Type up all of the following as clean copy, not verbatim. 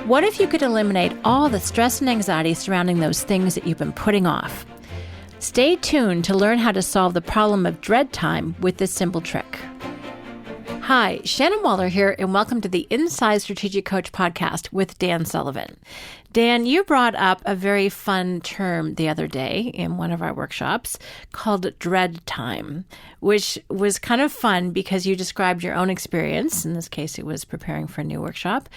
What if you could eliminate all the stress and anxiety surrounding those things that you've been putting off? Stay tuned to learn how to solve the problem of dread time with this simple trick. Hi, Shannon Waller here, and welcome to the Inside Strategic Coach podcast with Dan Sullivan. Dan, you brought up a very fun term the other day in one of our workshops called dread time, which was kind of fun because you described your own experience. In this case, it was preparing for a new workshop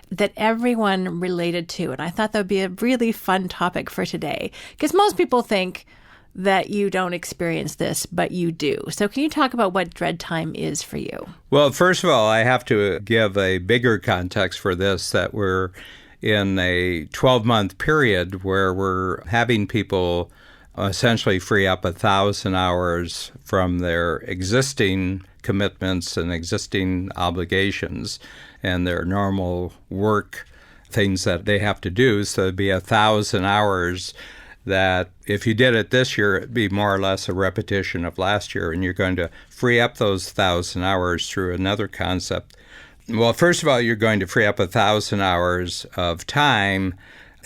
that everyone related to. And I thought that would be a really fun topic for today because most people think that you don't experience this, but you do. So can you talk about what dread time is for you? Well, first of all, I have to give a bigger context for this, that we're in a 12-month period where we're having people essentially free up 1,000 hours from their existing commitments and existing obligations and their normal work things that they have to do. So it'd be 1,000 hours that if you did it this year, it'd be more or less a repetition of last year, and you're going to free up those 1,000 hours through another concept. Well, first of all, you're going to free up 1,000 hours of time,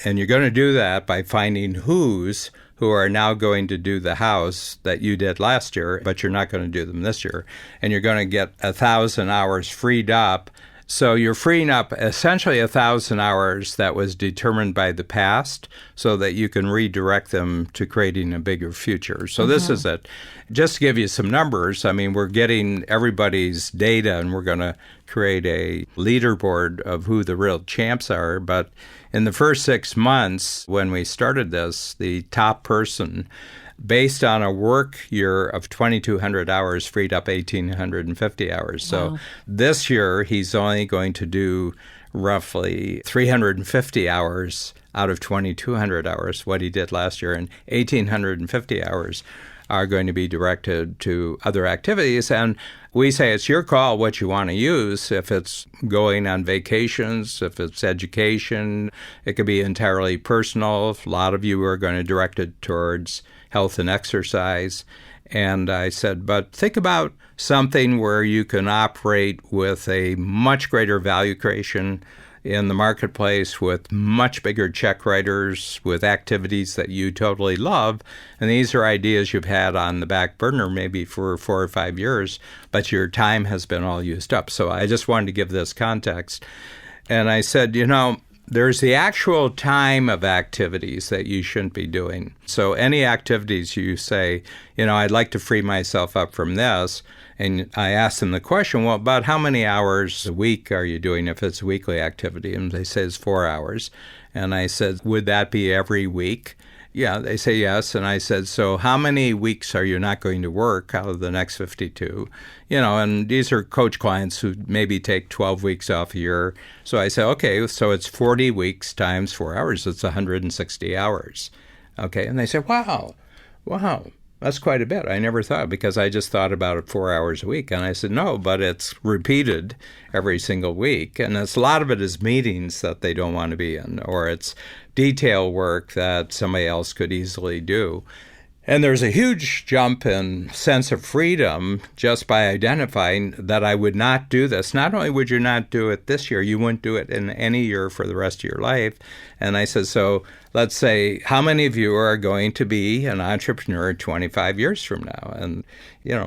and you're going to do that by finding who are now going to do the house that you did last year, but you're not going to do them this year. And you're going to get 1,000 hours freed up. So you're freeing up essentially 1,000 hours that was determined by the past so that you can redirect them to creating a bigger future. So this is it. Just to give you some numbers, I mean, we're getting everybody's data and we're going to create a leaderboard of who the real champs are. But in the first 6 months when we started this, the top person, based on a work year of 2,200 hours, freed up 1,850 hours. So this year, he's only going to do roughly 350 hours out of 2,200 hours, what he did last year, and 1,850 hours are going to be directed to other activities. And we say it's your call what you want to use. If it's going on vacations, if it's education, it could be entirely personal. A lot of you are going to direct it towards health and exercise. And I said, but think about something where you can operate with a much greater value creation in the marketplace, with much bigger check writers, with activities that you totally love. And these are ideas you've had on the back burner maybe for 4 or 5 years, but your time has been all used up. So I just wanted to give this context. And I said, there's the actual time of activities that you shouldn't be doing. So any activities you say, I'd like to free myself up from this. And I asked them the question, well, about how many hours a week are you doing if it's a weekly activity? And they say it's 4 hours. And I said, would that be every week? Yeah, they say yes. And I said, so how many weeks are you not going to work out of the next 52? And these are coach clients who maybe take 12 weeks off a year. So I said, okay, so it's 40 weeks times 4 hours. It's 160 hours. Okay, and they said, wow, that's quite a bit. I never thought, because I just thought about it 4 hours a week. And I said, no, but it's repeated every single week. And a lot of it is meetings that they don't want to be in, or it's detail work that somebody else could easily do. And there's a huge jump in sense of freedom just by identifying that I would not do this. Not only would you not do it this year, you wouldn't do it in any year for the rest of your life. And I said, so let's say, how many of you are going to be an entrepreneur 25 years from now? And,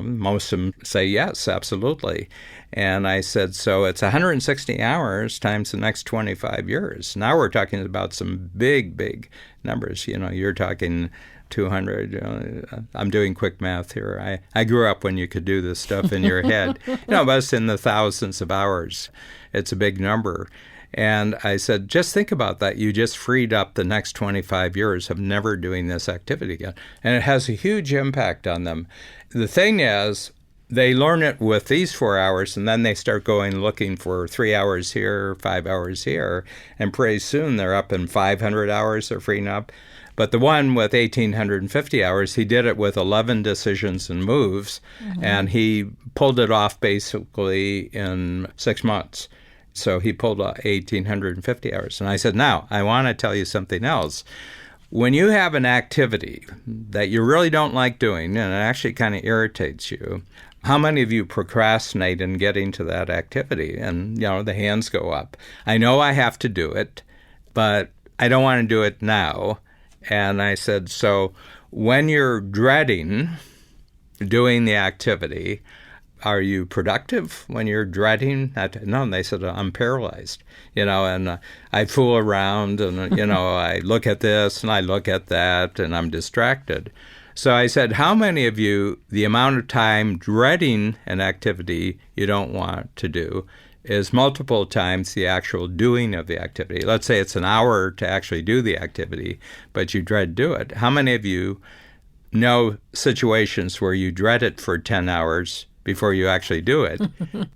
most of them say yes, absolutely. And I said, so it's 160 hours times the next 25 years. Now we're talking about some big, big numbers. You're talking 200. I'm doing quick math here. I grew up when you could do this stuff in your head. But it's in the thousands of hours. It's a big number. And I said, just think about that. You just freed up the next 25 years of never doing this activity again. And it has a huge impact on them. The thing is, they learn it with these 4 hours, and then they start going looking for 3 hours here, 5 hours here. And pretty soon they're up in 500 hours they're freeing up. But the one with 1,850 hours, he did it with 11 decisions and moves, and he pulled it off basically in 6 months. So he pulled 1,850 hours. And I said, now, I want to tell you something else. When you have an activity that you really don't like doing, and it actually kind of irritates you, how many of you procrastinate in getting to that activity? And, the hands go up. I know I have to do it, but I don't want to do it now. And I said, so when you're dreading doing the activity, are you productive when you're dreading that? No, and they said, I'm paralyzed, and I fool around and, I look at this and I look at that and I'm distracted. So I said, how many of you, the amount of time dreading an activity you don't want to do is multiple times the actual doing of the activity? Let's say it's an hour to actually do the activity, but you dread do it. How many of you know situations where you dread it for 10 hours before you actually do it?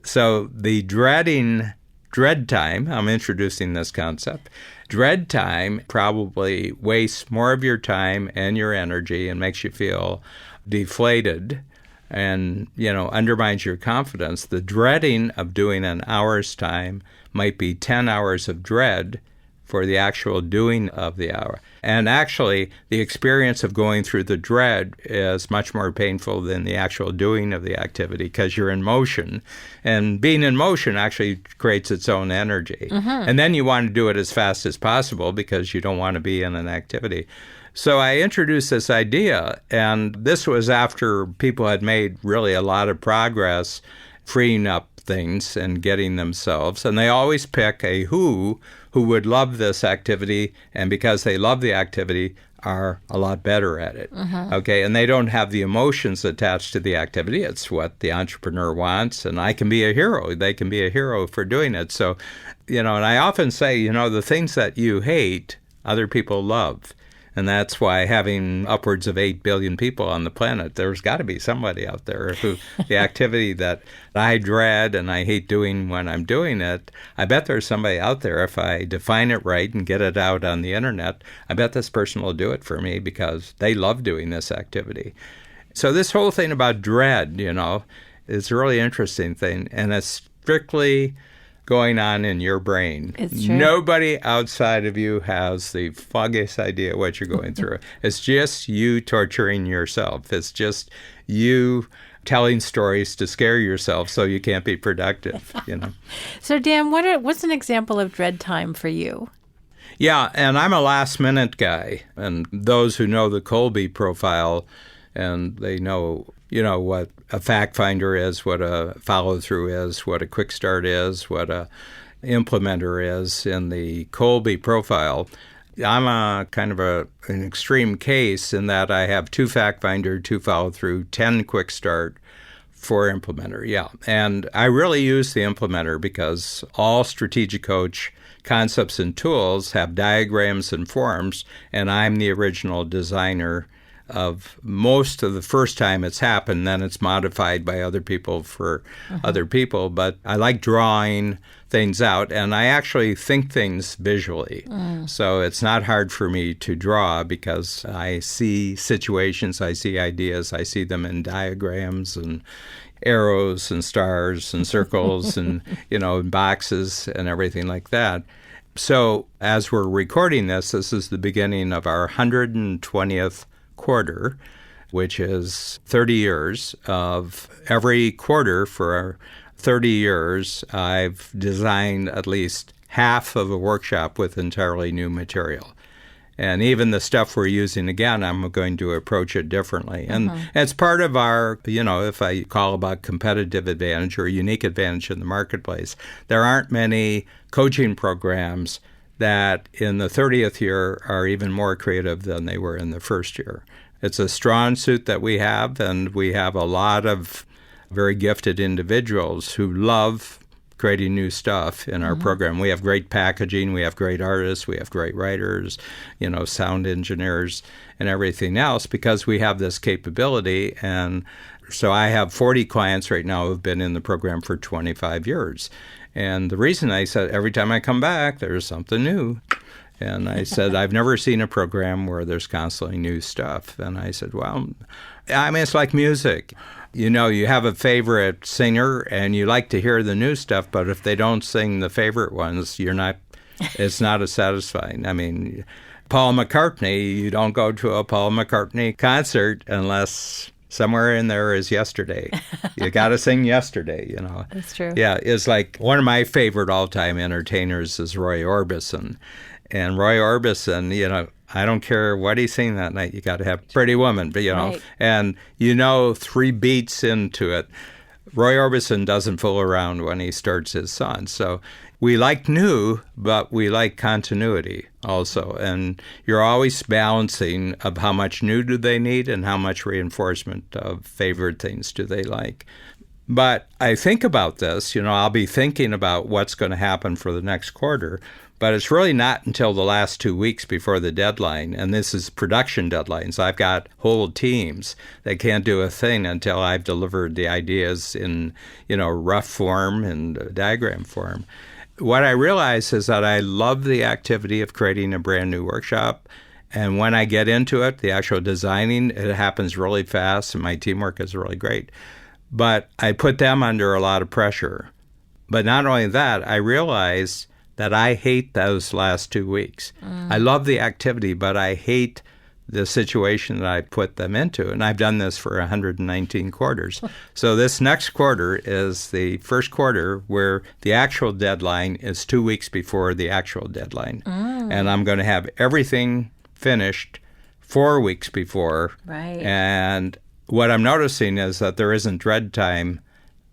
So the dread time, I'm introducing this concept, dread time probably wastes more of your time and your energy and makes you feel deflated and, undermines your confidence. The dreading of doing an hour's time might be 10 hours of dread for the actual doing of the hour. And actually, the experience of going through the dread is much more painful than the actual doing of the activity because you're in motion. And being in motion actually creates its own energy. And then you want to do it as fast as possible because you don't want to be in an activity. So I introduced this idea, and this was after people had made really a lot of progress freeing up things and getting themselves. And they always pick a who would love this activity, and because they love the activity, are a lot better at it. Okay, and they don't have the emotions attached to the activity. It's what the entrepreneur wants, and I can be a hero. They can be a hero for doing it. So, and I often say, the things that you hate, other people love. And that's why having upwards of 8 billion people on the planet, there's got to be somebody out there who the activity that I dread and I hate doing when I'm doing it, I bet there's somebody out there, if I define it right and get it out on the internet, I bet this person will do it for me because they love doing this activity. So this whole thing about dread, is a really interesting thing. And it's strictly going on in your brain. It's true. Nobody outside of you has the foggiest idea what you're going through. It's just you torturing yourself. It's just you telling stories to scare yourself so you can't be productive, So Dan, what's an example of dread time for you? Yeah, and I'm a last-minute guy. And those who know the Kolbe profile, and they know what a fact finder is, what a follow-through is, what a quick start is, what a implementer is in the Kolbe profile. I'm a kind of an extreme case in that I have 2 fact finder, 2 follow-through, 10 quick start, 4 implementer. Yeah, and I really use the implementer because all strategic coach concepts and tools have diagrams and forms, and I'm the original designer of most of the first time it's happened. Then it's modified by other people for other people. But I like drawing things out, and I actually think things visually. So it's not hard for me to draw because I see situations, I see ideas, I see them in diagrams and arrows and stars and circles and, boxes and everything like that. So as we're recording this is the beginning of our 120th quarter, which is 30 years. Of every quarter for 30 years, I've designed at least half of a workshop with entirely new material. And even the stuff we're using, again, I'm going to approach it differently. And it's part of our, if I call about competitive advantage or unique advantage in the marketplace, there aren't many coaching programs that in the 30th year are even more creative than they were in the first year. It's a strong suit that we have, and we have a lot of very gifted individuals who love creating new stuff in our program. We have great packaging, we have great artists, we have great writers, sound engineers and everything else because we have this capability. And so I have 40 clients right now who've been in the program for 25 years. And the reason I said every time I come back, there's something new. And I said, I've never seen a program where there's constantly new stuff. And I said, well, it's like music. You have a favorite singer and you like to hear the new stuff, but if they don't sing the favorite ones, it's not as satisfying. Paul McCartney, you don't go to a Paul McCartney concert unless somewhere in there is yesterday. You got to sing yesterday, That's true. Yeah, it's like one of my favorite all-time entertainers is Roy Orbison. And Roy Orbison, I don't care what he's singing that night, you got to have Pretty Woman, but Right. and 3 beats into it, Roy Orbison doesn't fool around when he starts his song. So we like new, but we like continuity also. And you're always balancing of how much new do they need and how much reinforcement of favorite things do they like. But I think about this, I'll be thinking about what's going to happen for the next quarter, but it's really not until the last 2 weeks before the deadline, and this is production deadlines. I've got whole teams that can't do a thing until I've delivered the ideas in, rough form and diagram form. What I realize is that I love the activity of creating a brand new workshop. And when I get into it, the actual designing, it happens really fast, and my teamwork is really great. But I put them under a lot of pressure. But not only that, I realize that I hate those last 2 weeks. I love the activity, but I hate the situation that I put them into. And I've done this for 119 quarters. So this next quarter is the first quarter where the actual deadline is 2 weeks before the actual deadline. And I'm going to have everything finished 4 weeks before. Right. And what I'm noticing is that there isn't dread time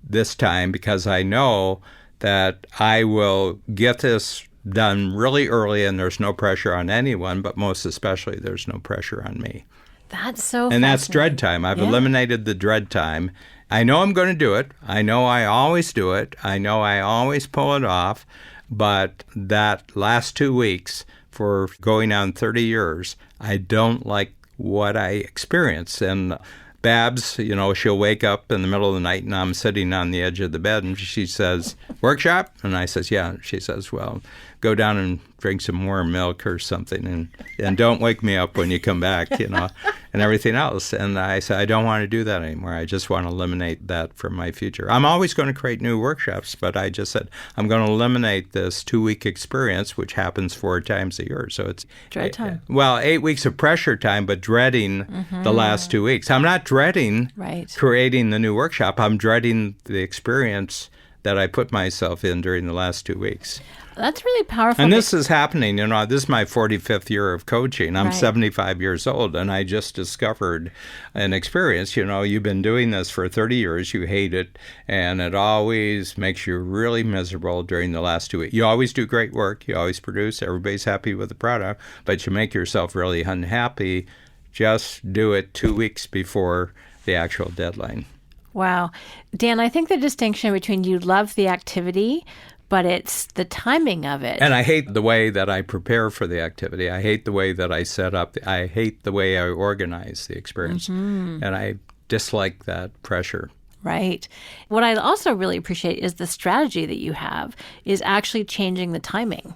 this time because I know that I will get this done really early and there's no pressure on anyone, but most especially there's no pressure on me. That's so And that's fascinating. dread time. I've eliminated the dread time. I know I'm going to do it. I know I always do it. I know I always pull it off. But that last 2 weeks for going on 30 years, I don't like what I experience. And Babs, she'll wake up in the middle of the night and I'm sitting on the edge of the bed and she says, workshop? And I says, yeah. She says, well, go down and drink some warm milk or something and don't wake me up when you come back, and everything else. And I said, I don't want to do that anymore. I just want to eliminate that from my future. I'm always going to create new workshops, but I just said, I'm going to eliminate this 2-week experience, which happens 4 times a year. So it's Dread time. Well, 8 weeks of pressure time, but dreading the last 2 weeks. I'm not dreading creating the new workshop. I'm dreading the experience that I put myself in during the last 2 weeks. That's really powerful. And this is happening, this is my 45th year of coaching. I'm 75 years old, and I just discovered an experience. You've been doing this for 30 years, you hate it, and it always makes you really miserable during the last 2 weeks. You always do great work, you always produce, everybody's happy with the product, but you make yourself really unhappy. Just do it 2 weeks before the actual deadline. Wow. Dan, I think the distinction between you love the activity, but it's the timing of it. And I hate the way that I prepare for the activity. I hate the way that I set up. I hate the way I organize the experience. And I dislike that pressure. Right. What I also really appreciate is the strategy that you have is actually changing the timing,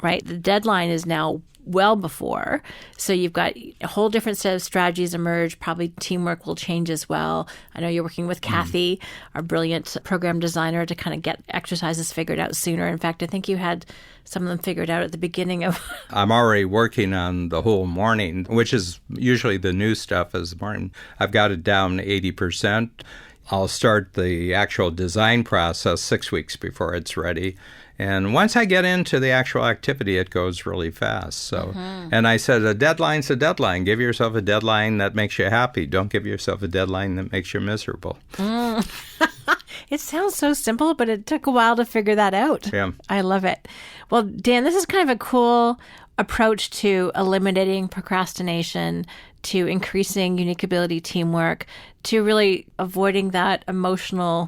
right? The deadline is now well before. So you've got a whole different set of strategies emerge. Probably teamwork will change as well. I know you're working with Kathy, our brilliant program designer, to kind of get exercises figured out sooner. In fact, I think you had some of them figured out at the beginning of... I'm already working on the whole morning, which is usually the new stuff is the morning. I've got it down 80%. I'll start the actual design process 6 weeks before it's ready. And once I get into the actual activity, it goes really fast. So, and I said, a deadline's a deadline. Give yourself a deadline that makes you happy. Don't give yourself a deadline that makes you miserable. It sounds so simple, but it took a while to figure that out. Yeah. I love it. Well, Dan, this is kind of a cool approach to eliminating procrastination, to increasing unique ability teamwork, to really avoiding that emotionally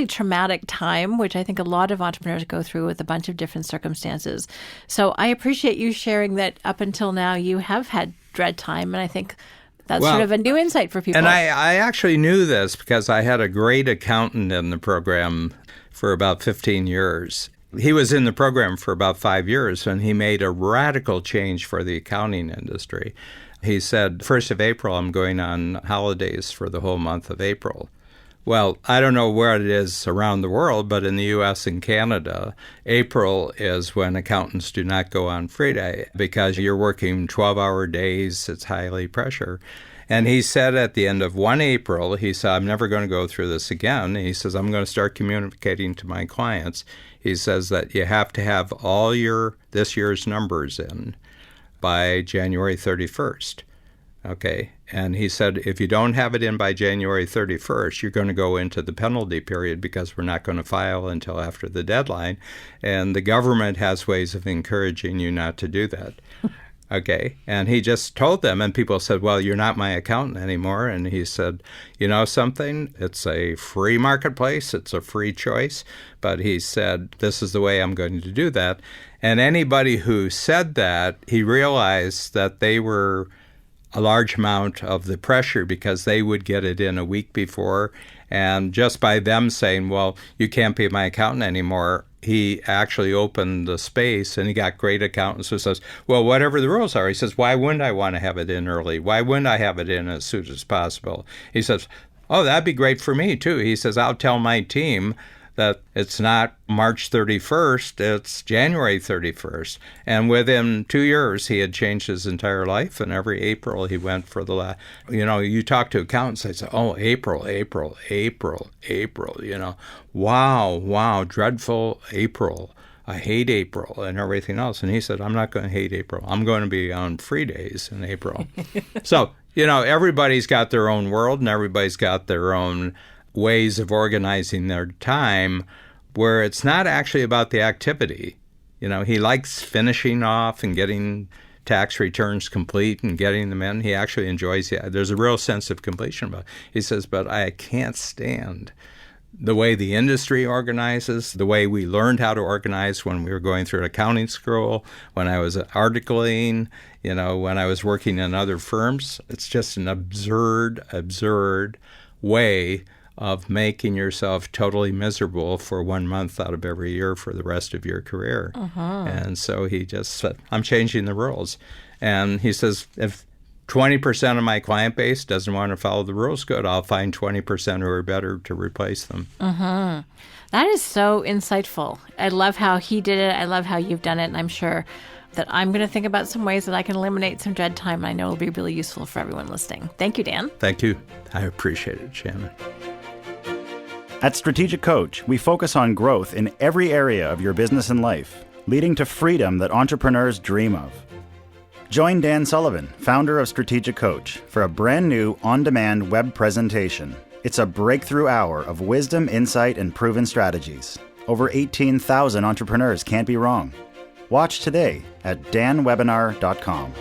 traumatic time, which I think a lot of entrepreneurs go through with a bunch of different circumstances. So I appreciate you sharing that up until now you have had dread time, and I think that's sort of a new insight for people. And I actually knew this because I had a great accountant in the program for about 15 years. He was in the program for about 5 years, and he made a radical change for the accounting industry. He said, 1st of April, I'm going on holidays for the whole month of April. Well, I don't know where it is around the world, but in the U.S. and Canada, April is when accountants do not go on free day because you're working 12-hour days. It's highly pressure. And he said at the end of 1 April, he said, I'm never going to go through this again. And he says, I'm going to start communicating to my clients. He says that you have to have all this year's numbers in by January 31st. Okay. And he said, if you don't have it in by January 31st, you're going to go into the penalty period because we're not going to file until after the deadline. And the government has ways of encouraging you not to do that. Okay. And he just told them, and people said, well, you're not my accountant anymore. And he said, you know something? It's a free marketplace. It's a free choice. But he said, this is the way I'm going to do that. And anybody who said that, he realized that they were a large amount of the pressure because they would get it in a week before. And just by them saying, well, you can't be my accountant anymore, he actually opened the space, and he got great accountants who says, well, whatever the rules are, he says, why wouldn't I want to have it in early? Why wouldn't I have it in as soon as possible? He says, oh, that'd be great for me too. He says, I'll tell my team that it's not March 31st, it's January 31st. And within 2 years, he had changed his entire life. And every April, he went for the last, you talk to accountants, they say, oh, April, wow, dreadful April. I hate April and everything else. And he said, I'm not going to hate April. I'm going to be on free days in April. So, everybody's got their own world and everybody's got their own ways of organizing their time where it's not actually about the activity. He likes finishing off and getting tax returns complete and getting them in. He actually enjoys it. There's a real sense of completion about it. He says, but I can't stand the way the industry organizes, the way we learned how to organize when we were going through accounting school, when I was articling, when I was working in other firms. It's just an absurd way of making yourself totally miserable for 1 month out of every year for the rest of your career. And so he just said, I'm changing the rules. And he says, if 20% of my client base doesn't want to follow the rules, good, I'll find 20% who are better to replace them. That is so insightful. I love how he did it. I love how you've done it. And I'm sure that I'm going to think about some ways that I can eliminate some dread time. And I know it'll be really useful for everyone listening. Thank you, Dan. Thank you. I appreciate it, Shannon. At Strategic Coach, we focus on growth in every area of your business and life, leading to freedom that entrepreneurs dream of. Join Dan Sullivan, founder of Strategic Coach, for a brand new on-demand web presentation. It's a breakthrough hour of wisdom, insight, and proven strategies. Over 18,000 entrepreneurs can't be wrong. Watch today at danwebinar.com.